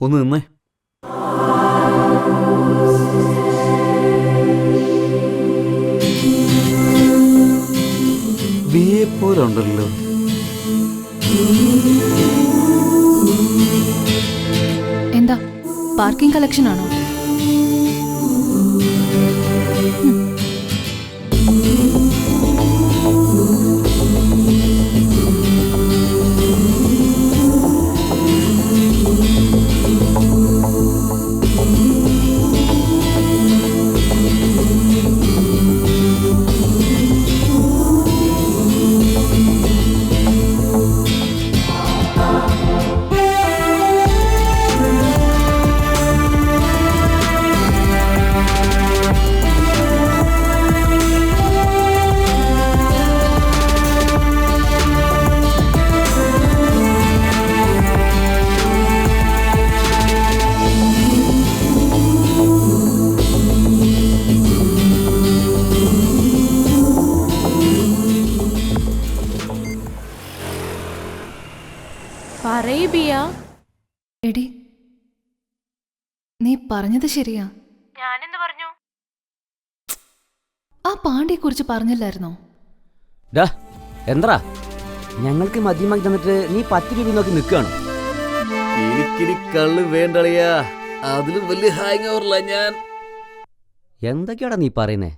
ഒന്ന് നിന്നേ. പോലുണ്ടല്ലോ. എന്താ പാർക്കിംഗ് കളക്ഷൻ ആണോ? എടി, നീ പറഞ്ഞത് ശരിയാ. ഞാനെന്ത് പറഞ്ഞു? ആ പാണ്ഡ്യയെ കുറിച്ച് പറഞ്ഞില്ലായിരുന്നോ? എന്താ ഞങ്ങൾക്ക് മദ്യമാക്കി തന്നിട്ട് നീ 10 രൂപ നോക്കി നിൽക്കുകയാണ്. എനിക്കിനി കള്ള് വേണ്ടളിയാ, അതിലും വലിയ ഹാങ് ഓവറില്ല ഞാൻ. എന്തൊക്കെയാടാ നീ പറയുന്നേ?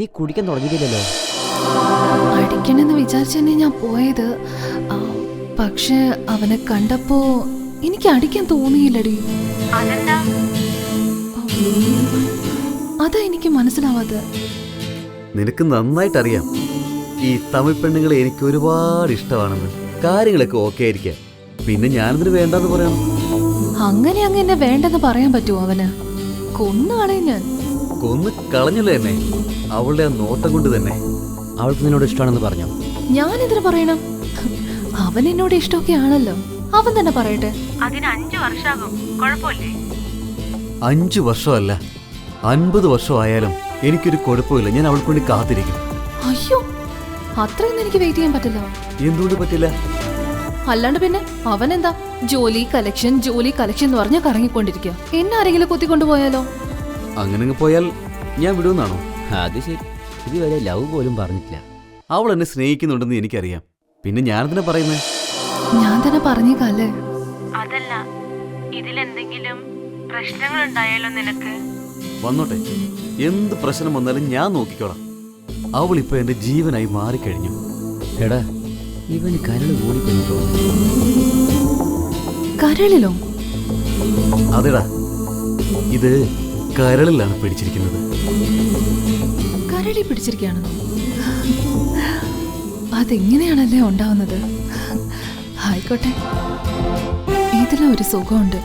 നീ കുടിക്കാൻ തുടങ്ങിയില്ലല്ലോ. അടിക്കണമെന്ന് വിചാരിച്ചു തന്നെ ഞാൻ പോയത്. പക്ഷെ അവനെ കണ്ടപ്പോ എനിക്ക് അടിക്കാൻ തോന്നിയില്ലടി. അതെന്താ? അതാ എനിക്ക് മനസ്സിലാവാതെ. നിനക്ക് നന്നായിട്ടറിയാം ഈ തമിഴ് പെണ്ണുങ്ങളെ എനിക്ക് ഒരുപാട് ഇഷ്ടമാണെന്ന്. കാര്യങ്ങളൊക്കെ ഓക്കെ ആയിരിക്കാം, പിന്നെ ഞാനതിന് വേണ്ടെന്ന് പറയണം. അങ്ങനെ എന്നെ വേണ്ടെന്ന് പറയാൻ പറ്റുമോ? അവന് കൊന്നുകളയും ഞാൻ. കൊന്ന് കളഞ്ഞല്ലോ എന്നെ, അവളുടെ ആ നോട്ടം കൊണ്ട് തന്നെ. അവൾക്ക് നിന്നോട് ഇഷ്ടമാണെന്ന് പറഞ്ഞോ? ഞാനെന്തിനു പറയണം? അവൻ എന്നോട് ഇഷ്ടമൊക്കെ ആണല്ലോ, അവൻ തന്നെ പറയട്ടെ. അതിന് 5 വർഷമാകും, കുഴപ്പമില്ലേ? 5 വർഷമല്ല, 50 വർഷമായാലും എനിക്കൊരു കുഴപ്പമില്ല. ഞാൻ അവൾക്ക് വേണ്ടി കാത്തിരിക്കും. അയ്യോ, അത്രയൊന്നും എനിക്ക് വെയിറ്റ് ചെയ്യാൻ പറ്റില്ല. എന്തുകൊണ്ട് പറ്റില്ല? അല്ലാണ്ട് പിന്നെ അവനെന്താ ജോലി കളക്ഷൻ എന്ന് പറഞ്ഞാൽ കറങ്ങിക്കൊണ്ടിരിക്കുക. എന്നെ ആരെങ്കിലും കൊത്തിക്കൊണ്ടുപോയാലോ? അങ്ങനെ പോയാൽ ഞാൻ വിടുമെന്നാണോ? അത് ശരി, ഇതുവരെ ലവ് പോലും പറഞ്ഞിട്ടില്ല. അവൾ എന്നെ സ്നേഹിക്കുന്നുണ്ടെന്ന് എനിക്കറിയാം, പിന്നെ ഞാനെന്തിനാ പറയുന്നേ? ഞാൻ തന്നെ പറഞ്ഞേക്കല്ലേ. അതല്ല, ഇതിലെന്തെങ്കിലും പ്രശ്നങ്ങൾ ഉണ്ടായാലോ നിനക്ക്? വന്നോട്ടെ, എന്ത് പ്രശ്നം വന്നാലും ഞാൻ നോക്കിക്കോളാം. അവൾ ഇപ്പൊ എന്റെ ജീവനായി മാറിക്കഴിഞ്ഞു. എടാ, ഇവന് കരള് ഓടിക്കുന്നു തോന്നുന്നു. കരളിലോ? അതെടാ, ഇത് കരളിലാണ് പിടിച്ചിരിക്കുന്നത്. കരളി പിടിച്ചിരിക്കുകയാണെന്നോ? അതെങ്ങനെയാണല്ലേ ഉണ്ടാവുന്നത്? ആയിക്കോട്ടെ, ഇതിലൊരു സുഖമുണ്ട്,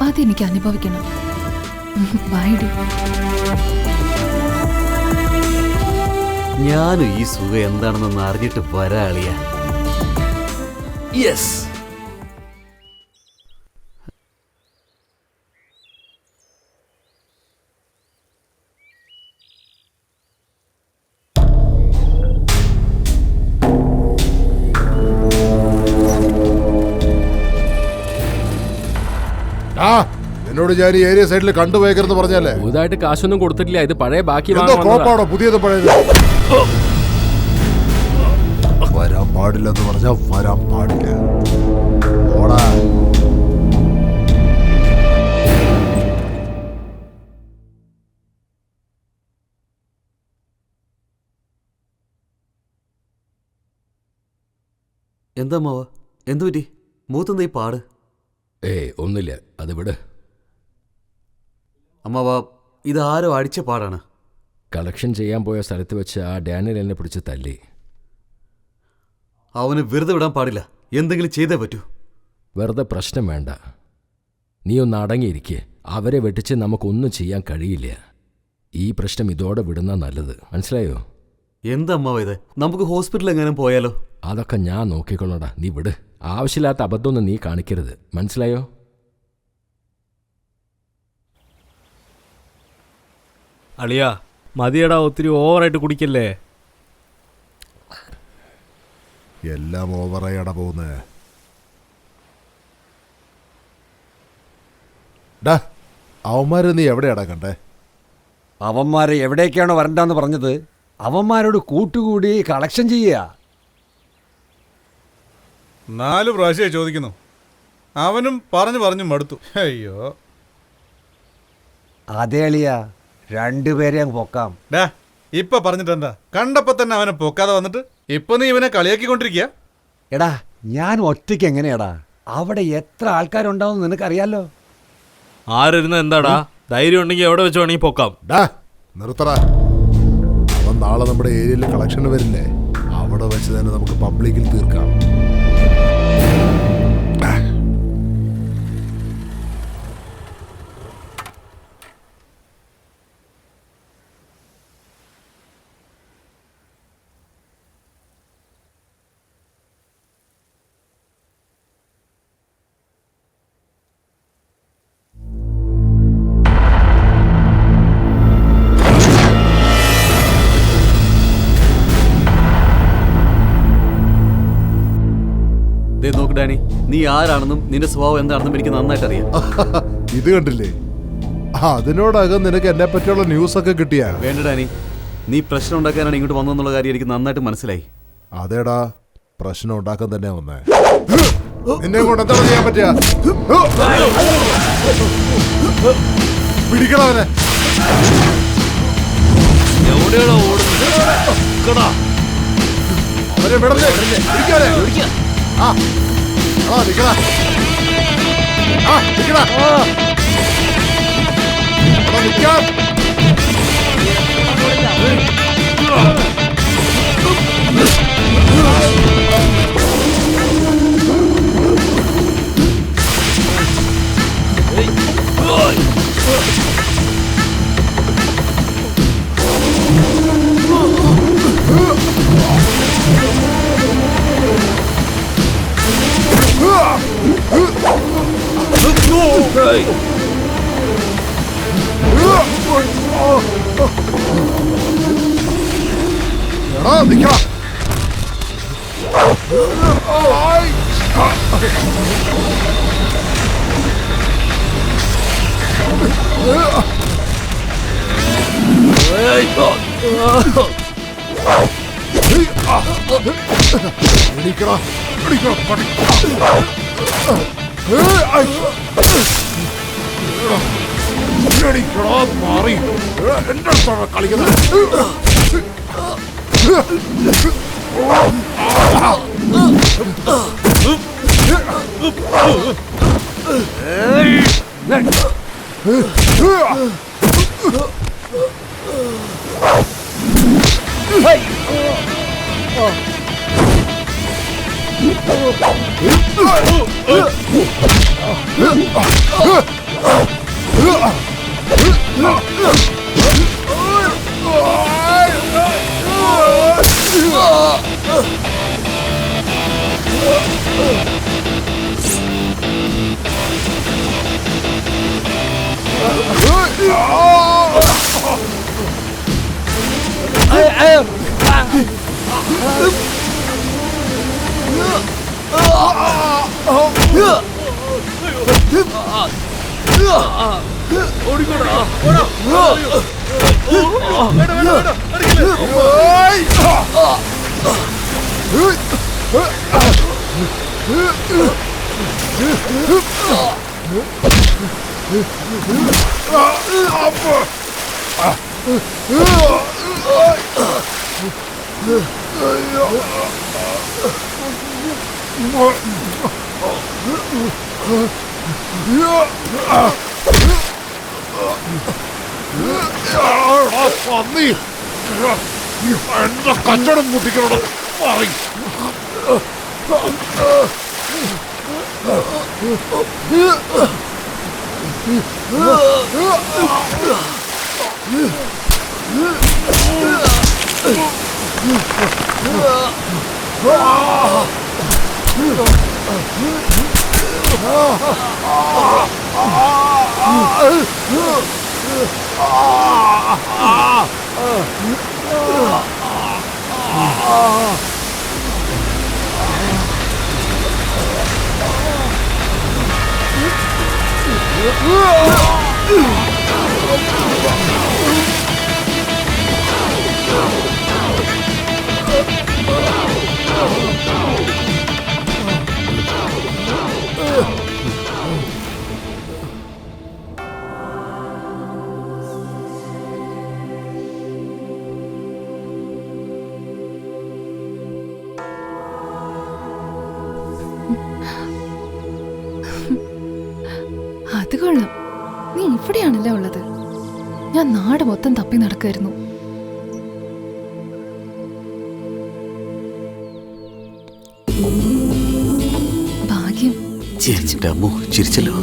അതെനിക്ക് അനുഭവിക്കണം. ബൈഡി. ഞാനും ഈ സുഖം എന്താണെന്നൊന്ന് അറിഞ്ഞിട്ട് വരാളിയ. യെസ്. എന്നോട് ഞാൻ ഈ ഏരിയ സൈഡിൽ കണ്ടുപോയെന്ന് പറഞ്ഞാലേ. പുതുതായിട്ട് കാശൊന്നും കൊടുത്തിട്ടില്ല, ഇത് പഴയ ബാക്കി കോപ്പാണോ പുതിയത് പഴയത്? വരാൻ പാടില്ലെന്ന് പറഞ്ഞാൽ വരാൻ പാടില്ല. ഓടാ. എന്താ മാവ, എന്തു പറ്റി? മൂത്തെന്താ ഈ പാട്? ഒന്നുമില്ല, അത് വിട്. അമ്മാവാ, ഇതാരോ അടിച്ച പാടാണ്. കളക്ഷൻ ചെയ്യാൻ പോയ സ്ഥലത്ത് വെച്ച് ആ ഡാനിയൽ എന്നെ പിടിച്ച് തല്ലി. അവന് വെറുതെ വിടാൻ പാടില്ല, എന്തെങ്കിലും ചെയ്തേ പറ്റൂ. വെറുതെ പ്രശ്നം വേണ്ട, നീ ഒന്ന് അടങ്ങിയിരിക്കേ. അവരെ വെട്ടിച്ച് നമുക്കൊന്നും ചെയ്യാൻ കഴിയില്ല. ഈ പ്രശ്നം ഇതോടെ വിടുന്ന നല്ലത്, മനസ്സിലായോ? എന്താ അമ്മാവ ഇത്? നമുക്ക് ഹോസ്പിറ്റലിൽ എങ്ങനെയും പോയാലോ? അതൊക്കെ ഞാൻ നോക്കിക്കൊള്ളടാ, നീ വിട്. ആവശ്യമില്ലാത്ത അബദ്ധമൊന്നും നീ കാണിക്കരുത്, മനസ്സിലായോ? അളിയാ, മതിയടാ, ഒത്തിരി ഓവറായിട്ട് കുടിക്കല്ലേ. എല്ലാം ഓവറായി അട പോകുന്നേ. ഡാ അവന്മാരെ നീ എവിടെയാടാ കണ്ടേ? അവന്മാരെ എവിടേക്കാണോ വരണ്ടെന്ന് പറഞ്ഞത് അവന്മാരോട് കൂട്ടുകൂടി കളക്ഷൻ ചെയ്യുക. 4 പ്രാവശ്യമായി ചോദിക്കുന്നു. അവനും പറഞ്ഞു മടുത്തു. അയ്യോ അതേ അളിയ, രണ്ടുപേരെ അങ്ങ് പൊക്കാം. ഡാ ഇപ്പൊ പറഞ്ഞിട്ടെന്താ? കണ്ടപ്പോ തന്നെ അവനെ പൊക്കാതെ വന്നിട്ട് ഇപ്പൊ നീ ഇവനെ കളിയാക്കിക്കൊണ്ടിരിക്കുക. എടാ ഞാൻ ഒറ്റയ്ക്ക് എങ്ങനെയാടാ? അവിടെ എത്ര ആൾക്കാരുണ്ടാവും നിനക്കറിയാലോ. ആരിരുന്ന എന്താടാ? ധൈര്യം ഉണ്ടെങ്കിൽ എവിടെ വെച്ച് വേണമെങ്കിൽ പൊക്കാം. ഡാ നിർത്തടാ. അവൻ നാളെ നമ്മുടെ ഏരിയയിൽ കളക്ഷന് വരില്ലേ? അവിടെ വെച്ച് തന്നെ നമുക്ക് പബ്ലിക്കിൽ തീർക്കാം. നോക്ക് ഡാനി, നീ ആരാണെന്നും നിന്റെ സ്വഭാവം എന്താണെന്നും എനിക്ക് നന്നായിട്ട് അറിയാം. ഇത് കണ്ടില്ലേ? അതിനോടകം നിനക്ക് എന്നെ പറ്റിയുള്ള ന്യൂസ് ഒക്കെ കിട്ടിയാ? വേണ്ട ഡാനി, നീ പ്രശ്നം ഉണ്ടാക്കാനാണ് ഇങ്ങോട്ട് വന്നെന്നുള്ള കാര്യം എനിക്ക് നന്നായിട്ട് മനസ്സിലായി. അതേടാ, പ്രശ്നം ഉണ്ടാക്കാൻ തന്നെ വന്നേ. നിന്നെ കൊണ്ട് എന്താ ചെയ്യാൻ പറ്റിയ? പിടിക്കണവനെ. അവരെ വിടല്ലേ? പിടിക്കാതെ. ആ നിക്കടാ. നിക്കടാ. നിക്കാം. നിക്കടാ. മാറി എന്റെ കളിക്കുന്നത്. എന്റെ കച്ചവടം മുട്ടിക്കണോ മാറി. അത് കൊള്ളാം. നീ ഇവിടെയാണല്ലേ ഉള്ളത്? ഞാൻ നാട് മൊത്തം തപ്പി നടക്കായിരുന്നു. ഭാഗ്യം ചിരിച്ചു. എന്റെ അമ്മോ, ചിരിച്ചല്ലോ.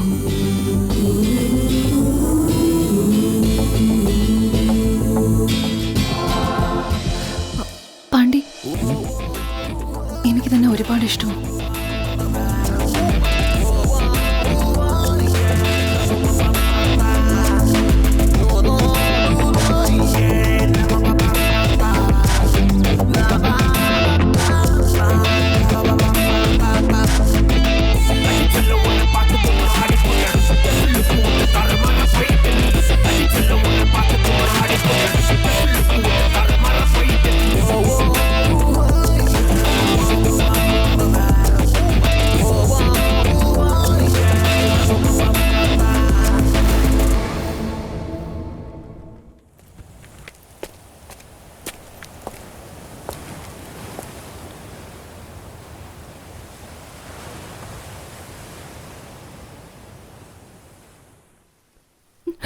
പാണ്ഡി, എനിക്ക് തന്നെ ഒരുപാട് ഇഷ്ടമാണ്.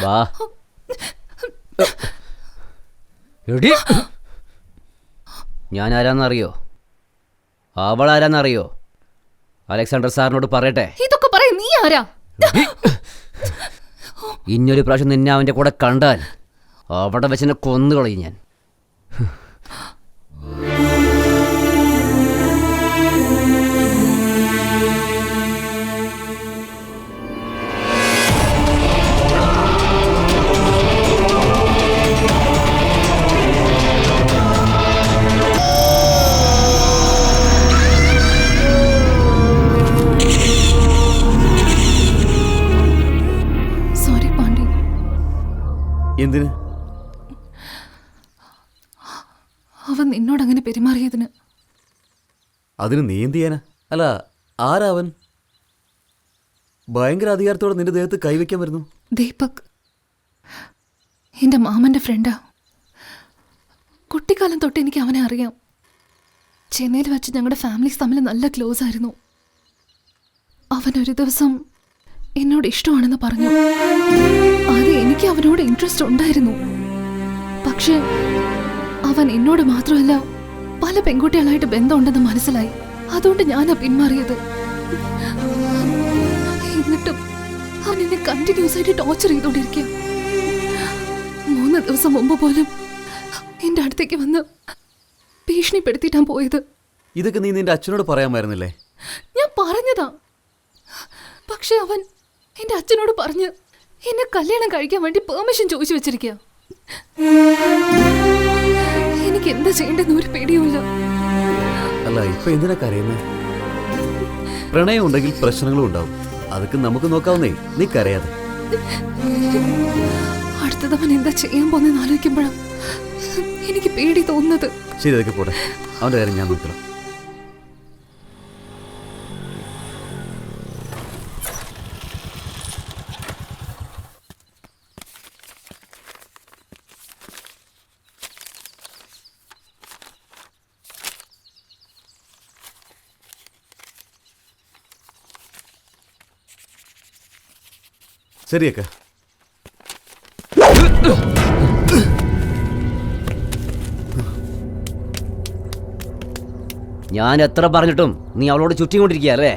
വാ എടി, ഞാൻ ആരാന്നറിയോ? അവൾ ആരാന്നറിയോ? അലക്സാണ്ടർ സാറിനോട് പറയട്ടെ. ഇതൊക്കെ പറയും നീ ആരാ? ഇനിയൊരു പ്രാവശ്യം നിന്നെ അവൻ്റെ കൂടെ കണ്ടാൽ അവിടെ വെച്ച് എന്നെ കൊന്നുകളയും ഞാൻ. സോറി പാണ്ഡി. എന്തിന്? അവൻ നിന്നോട് അങ്ങനെ പെരുമാറിയതിന്. അതിന് നീ എന്ത് ചെയ്യാനാ? അല്ല, ആരാ അവൻ? ഭയങ്കര അധികാരത്തോടെ നിന്റെ ദേഹത്ത് കൈവയ്ക്കാൻ വരുന്നു. ദീപക് എൻ്റെ മാമൻ്റെ ഫ്രണ്ടാ. കുട്ടിക്കാലം തൊട്ട് എനിക്ക് അവനെ അറിയാം. ചെന്നൈയിൽ വെച്ച് ഞങ്ങളുടെ ഫാമിലീസ് തമ്മിൽ നല്ല ക്ലോസ് ആയിരുന്നു. അവൻ ഒരു ദിവസം എന്നോട് ഇഷ്ടമാണെന്ന് പറഞ്ഞു. അത് എനിക്ക് അവനോട് ഇൻട്രസ്റ്റ് ഉണ്ടായിരുന്നു. പക്ഷെ അവൻ എന്നോട് മാത്രമല്ല പല പെൺകുട്ടികളായിട്ട് ബന്ധമുണ്ടെന്ന് മനസ്സിലായി. അതുകൊണ്ട് ഞാനാ പിന്മാറിയത്. എന്നിട്ടും അവൻ എന്നെ കണ്ടിന്യൂസ് ആയിട്ട് ടോർച്ചർ ചെയ്തോണ്ടിരിക്കുക. 3 ദിവസം മുമ്പ് പോലും എന്റെ അടുത്തേക്ക് വന്ന് ഭീഷണിപ്പെടുത്തിയിട്ടാ പോയത്. ഇതൊക്കെ നീ നിന്റെ അച്ഛനോട് പറയാമായിരുന്നില്ലേ? ഞാൻ പറഞ്ഞതാ. പക്ഷെ അവൻ എന്റെ അച്ഛനോട് പറഞ്ഞ് എന്നെ കല്യാണം കഴിക്കാൻ വേണ്ടി പെർമിഷൻ ചോദിച്ചു വെച്ചിരിക്കുക. എനിക്ക് എന്താ ചെയ്യേണ്ടെന്ന് ഒരു പേടിയുമില്ല. അല്ല, ഇപ്പൊ എന്തിനാ കരയുന്നേ? പ്രണയം ഉണ്ടെങ്കിൽ പ്രശ്നങ്ങളും ഉണ്ടാവും. അതൊക്കെ നമുക്ക് നോക്കാവുന്നേ. നീ കരയാതെ. അടുത്തത് അവൻ എന്താ ചെയ്യാൻ പോന്നെന്ന് ആലോചിക്കുമ്പോഴാണ് എനിക്ക് പേടി തോന്നുന്നത്. ശരി, അതൊക്കെ പോട്ടെ. അവന്റെ കാര്യം ഞാൻ നോക്കണം. ശരിയൊക്കെ. ഞാൻ എത്ര പറഞ്ഞിട്ടും നീ അവളോട് ചുറ്റിക്കൊണ്ടിരിക്കുക അല്ലേ?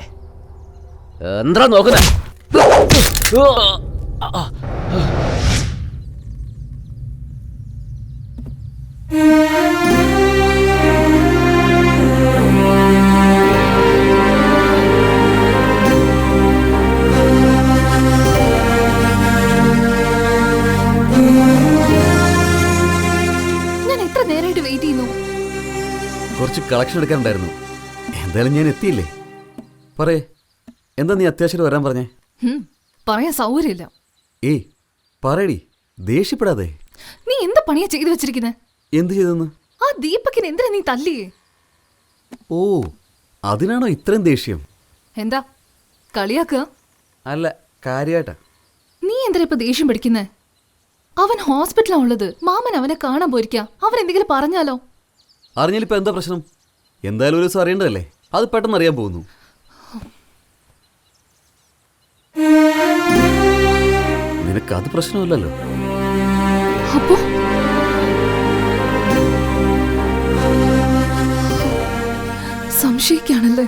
എന്താ നോക്കുന്നേ? ഞാൻ എത്ര നേരമായിട്ട് വെയിറ്റ് ചെയ്യുന്നു. കുറച്ച് കളക്ഷൻ എടുക്കാനുണ്ടായിരുന്നു. എന്തായാലും ഞാൻ എത്തിയില്ലേ. പറയേ, എന്താ നീ അത്യാവശ്യം വരാൻ പറഞ്ഞേ? പറയാൻ സൗകര്യമില്ല. ഏയ് പറയടി, ദേഷ്യപ്പെടാതെ. നീ എന്ത് പണിയാ ചെയ്തു വെച്ചിരിക്കുന്നെ? എന്ത് ചെയ്തെന്ന്? ആ ദീപക്കിന് എന്തിനാ നീ തല്ലിയേ? ഓ, അതിനാണോ ഇത്രയും ദേഷ്യം? എന്താ കളിയാക്കുക? അല്ല, കാര്യായിട്ടാ. നീ എന്തിനാ ഇപ്പൊ ദേഷ്യം പിടിക്കുന്നേ? അവൻ ഹോസ്പിറ്റലാ ഉള്ളത്. മാമൻ അവനെ കാണാൻ പോയിരിക്കാം. അവൻ എന്തെങ്കിലും പറഞ്ഞാലോ? അറിഞ്ഞിലിപ്പോ എന്താ പ്രശ്നം? എന്തായാലും ഒരു ദിവസം അറിയേണ്ടതല്ലേ, അത് പെട്ടെന്ന് അറിയാൻ പോകുന്നു. നിനക്കത് പ്രശ്നമല്ലല്ലോ. അപ്പോ സംശയിക്കാണല്ലേ?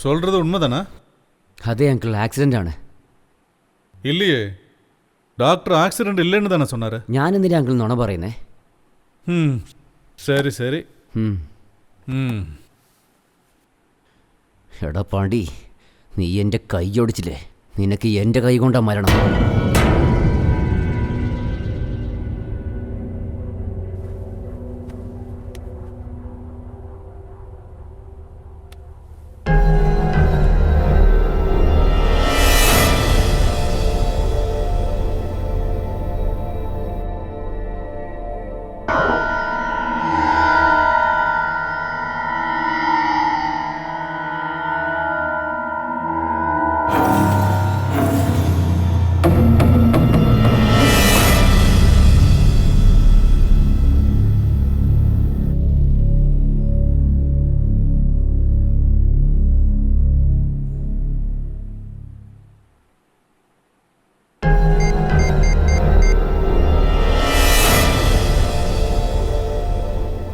சொல்றது உண்மைதானா? അതെ അങ്കിൾ, ആക്സിഡന്റ് ആണ്. இல்லையே, டாக்டர் ஆக்சிடென்ட் இல்லைன்னு தானே சொன்னாரு. ഞാൻ എന്തിനാ അങ്കിൾ നുണ പറയുന്നേ? ம் சரி சரி. ഉം. ம் എടാ പാണ്ടി, നീ എൻ്റെ കൈ ഒടിച്ചില്ലേ? നിനക്ക് എൻ്റെ കൈ കൊണ്ടാ മരണം.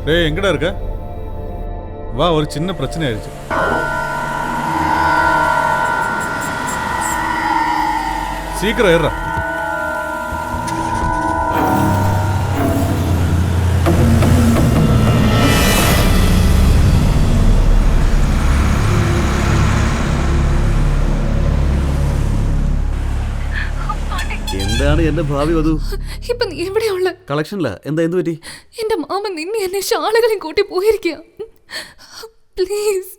டேய், எங்கடா இருக்க? வா, ஒரு சின்ன பிரச்சனை ஆயிடுச்சு. சீக்கிரம் ஏறுறா. എന്താണ് എന്റെ ഭാവി വധു? ഇപ്പൊ നീ എവിടെയുള്ള? കളക്ഷനില്ല. എന്താ, എന്ത് പറ്റി? എന്റെ മാമൻ നിന്നെ എന്നെ ഷാളുകളെയും കൂട്ടി പോയിരിക്കുക. പ്ലീസ്.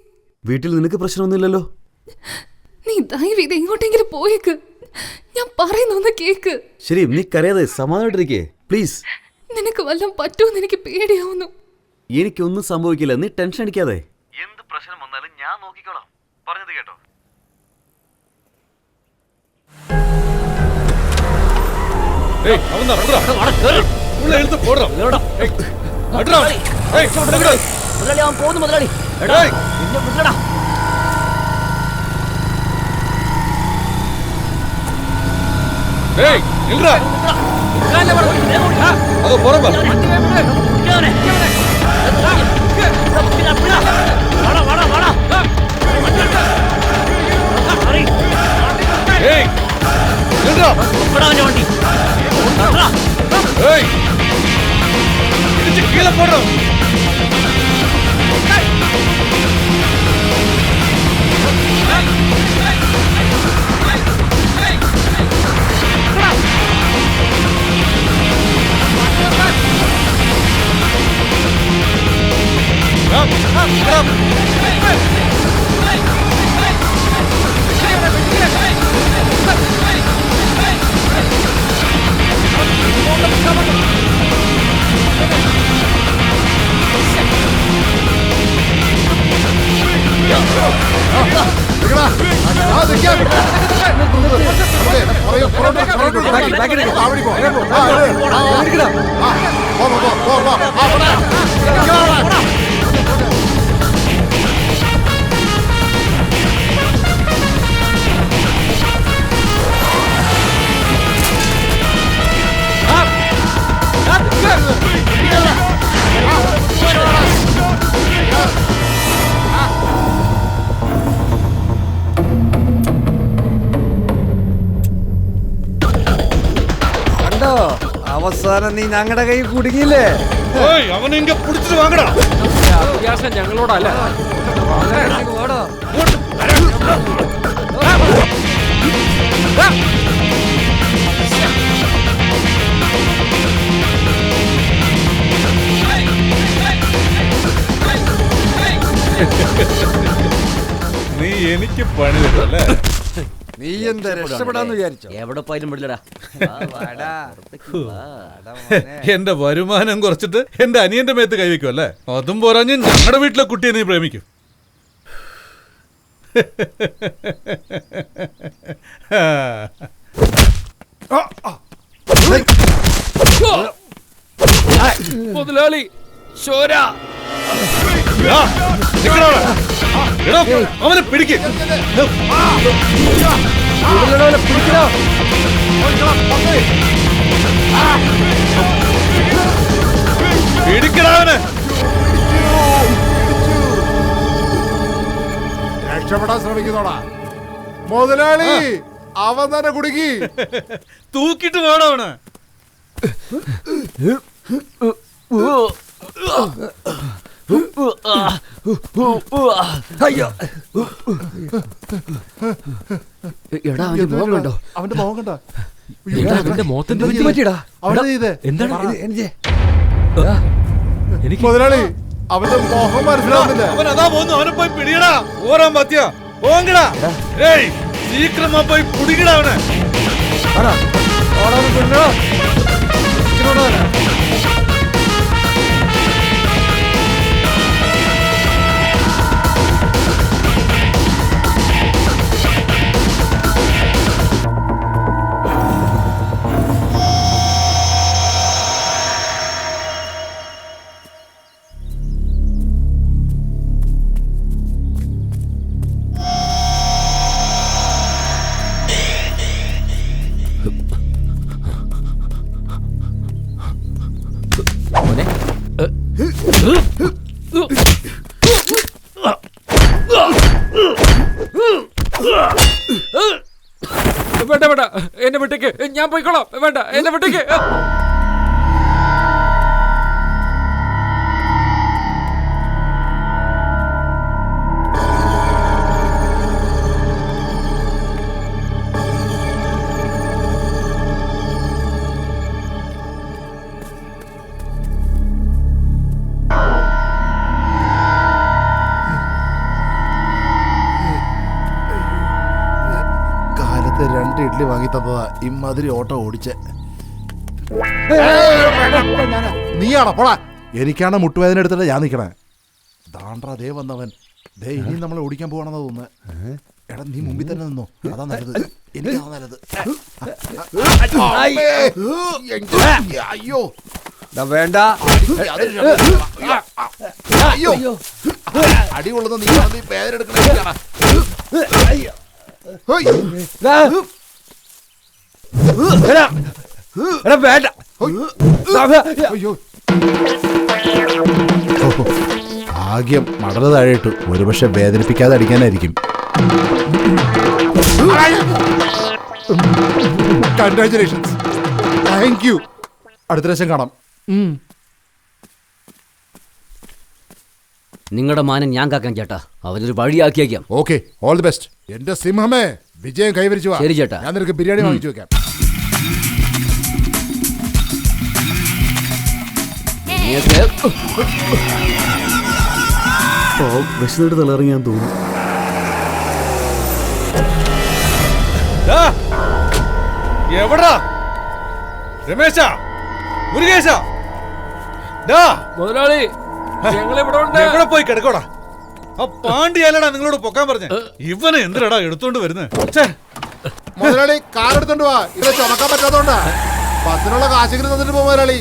വീട്ടിൽ നിനക്ക് പ്രശ്നമൊന്നുമില്ലല്ലോ? നീ ദയവ് ഇത് എങ്ങോട്ടെങ്കിലും പോയേക്ക്. ഞാൻ പറയുന്നൊന്ന് കേക്ക്. ശരി, നീ കരയാതെ സമാധാനായിട്ടിരിക്കേ പ്ലീസ്. നിനക്ക് വല്ലതും പറ്റുമെന്ന് എനിക്ക് പേടിയാവുന്നു. എനിക്കൊന്നും സംഭവിക്കില്ല, നീ ടെൻഷൻ അടിക്കാതെ. എന്ത് പ്രശ്നം വന്നാലും ഞാൻ നോക്കിക്കോളാം. പറഞ്ഞത് കേട്ടോ? ஏய், அவன் தான் உள்ள இழுத்து போடுறான். ஏய், அட்ரா. ஏய், விடுடா. മുതലാളി, അവൻ പോകുന്നു മുതലാളി. എടാ, നിന്നെ വിടടാ. ஏய், நில்றா. அதோ போறேன் பாரு. ஏய், நில்றா. വണ്ടി. ஏய், இடிச்சு கீழே போடுறோம். അവസാനം നീ ഞങ്ങളുടെ കൈ കുടുങ്ങിയില്ലേ? അവനെ പിടിച്ചിട്ട് വാങ്ങടാ. അഭ്യാസം ഞങ്ങളോടല്ല. നീ എനിക്ക് പണി തരല്ലേ? നീ എന്താ രക്ഷപ്പെടാന്ന് വിചാരിച്ചോ? എവിടെ പോയാലും വിടില്ലടാ. എന്റെ വരുമാനം കുറച്ചിട്ട് എന്റെ അനിയന്റെ മേത്ത് കൈവയ്ക്കും അല്ലേ? അതും പോരാഞ്ഞ് ഞങ്ങളുടെ വീട്ടിലെ കുട്ടിയെ നീ പ്രേമിക്കും. മുതലാളി ചോര. അവനെ പിടിക്ക്. പിടിക്കടാവനെ. രക്ഷപ്പെടാൻ ശ്രമിക്കുന്നോടാ മുതലാളി. അവൻ തന്നെ കുടുങ്ങി. തൂക്കിട്ട് വേണം അവന്. അയ്യോ, എടാ അവന്റെ മുഖം കണ്ടോ? അവന്റെ മുഖം കണ്ടോ? അവന്റെ മുഖത്തിന്റെ പറ്റിയടാ. അവനെ ചെയ്തേ എന്താണ്? എനിക്ക് മുതലാളി. അവന്റെ മുഖം മനസ്സിലാവുന്നില്ല. അവൻ അതാ പോന്നു. അവനെ പോയി പിടിയടാ. ഓരാൻ പറ്റിയ പോങ്കടാ. ഏയ് സീക്രമാ പോയി പിടിക്കടാ അവനെ. വേണ്ട വേണ്ട, എന്നെ വിട്ടേക്ക്. ഞാൻ പോയിക്കോളാം. വേണ്ട, എന്നെ വിട്ടേക്ക്. കാലത്ത് 2 ഇഡ്ഡലി വാങ്ങി തന്നതാ ഇമ്മാതിരി ഓട്ടം ഓടിച്ചേ. നീയാണോ? പോടാ. എനിക്കാണ് മുട്ടുവേദന എടുത്തിട്ട് ഞാൻ നിൽക്കണേ. ദാണ്ട്രാ ദേ വന്നവൻ. ദേ ഇനി നമ്മളെ ഓടിക്കാൻ പോവാണെന്നാ തോന്നുന്നത്. എടാ നീ മുമ്പിൽ തന്നെ നിന്നോ. അതാ നല്ലത്. എനിക്കാ നല്ലത്. അയ്യോ വേണ്ട. അയ്യോ അടി കൊള്ളുന്ന നീ വേദന എടുക്കണ. വേണ്ട. അയ്യോ ഭാഗ്യം മടല താഴെയിട്ടു. ഒരുപക്ഷെ വേദനിപ്പിക്കാതെ അടിക്കാനായിരിക്കും. കൺഗ്രാറ്റുലേഷൻസ്. Thank you. അടുത്ത പ്രാവശ്യം കാണാം. നിങ്ങളുടെ മാനം ഞാൻ കാക്കാൻ ചേട്ടാ. അവനൊരു വഴിയാക്കിയേക്കാം. Okay, all the best. എന്റെ സിംഹമേ, വിജയം കൈവരിച്ചു. ശരി ചേട്ടാ. ഞാൻ നിനക്ക് ബിരിയാണി വാങ്ങിച്ചു വെക്കാം. വിശന്നിട്ട് തലറിയാൻ തോന്നുന്നു. എവിടാ രമേശ, മുരുകേശ, മുതലാളി ഞങ്ങളിവിടെ ഉണ്ട്. എവിടെ പോയി കിടക്കോടാ? ആ പാണ്ടിയല്ലടാ നിങ്ങളോട് പൊക്കാൻ പറഞ്ഞ. ഇവനെ എന്തിനാടാ എടുത്തോണ്ട് വരുന്നത്? മുതലാളി കാർ എടുത്തോണ്ട് പോവാ. ഇവിടെ ചുമക്കാൻ പറ്റാത്തോണ്ടാ. ബസ്സിനുള്ള കാശെങ്കിലും തന്നിട്ട് പോ മുതലാളി.